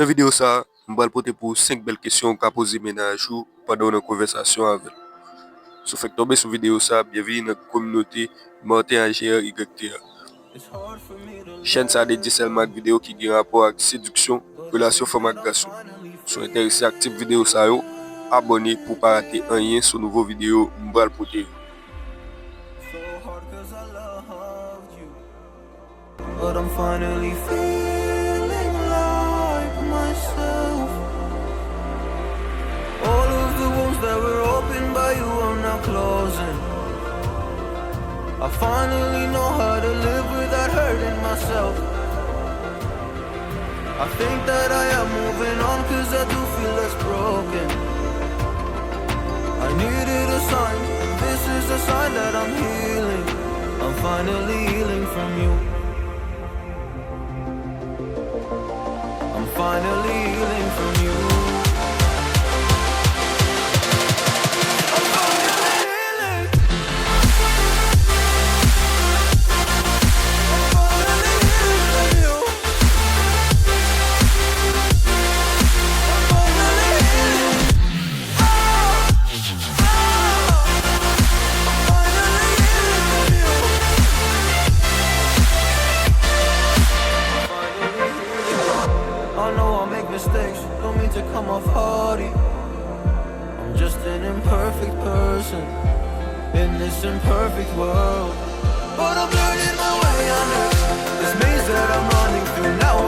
Dans la vidéo, ça, je vais porter pour 5 belles questions qu'a posé mennaj ou pendant une conversation avec. Si vous tomber sur la vidéo, ça, bienvenue dans la communauté Martin YTA. Chaîne ça dédiée seulement à vidéo qui a rapport avec séduction, relation femme et garçon. Si vous intéressé à activer vidéo, ça, abonnez pour ne pas rater rien sur nouveau vidéo. Je vais porter. But I'm finally feeling like myself. All of the wounds that were opened by you are now closing. I finally know how to live without hurting myself. I think that I am moving on, cause I do feel less broken. I needed a sign, this is a sign that I'm healing. I'm finally healing from you. I'm finally healing from you. I'm finally healing. I'm finally healing from you. I'm finally healing. I'm finally healing from you. I know I'll make mistakes, don't mean to come off hardy. I'm just an imperfect person in this imperfect world. But I'm learning my way under this maze that I'm running through now.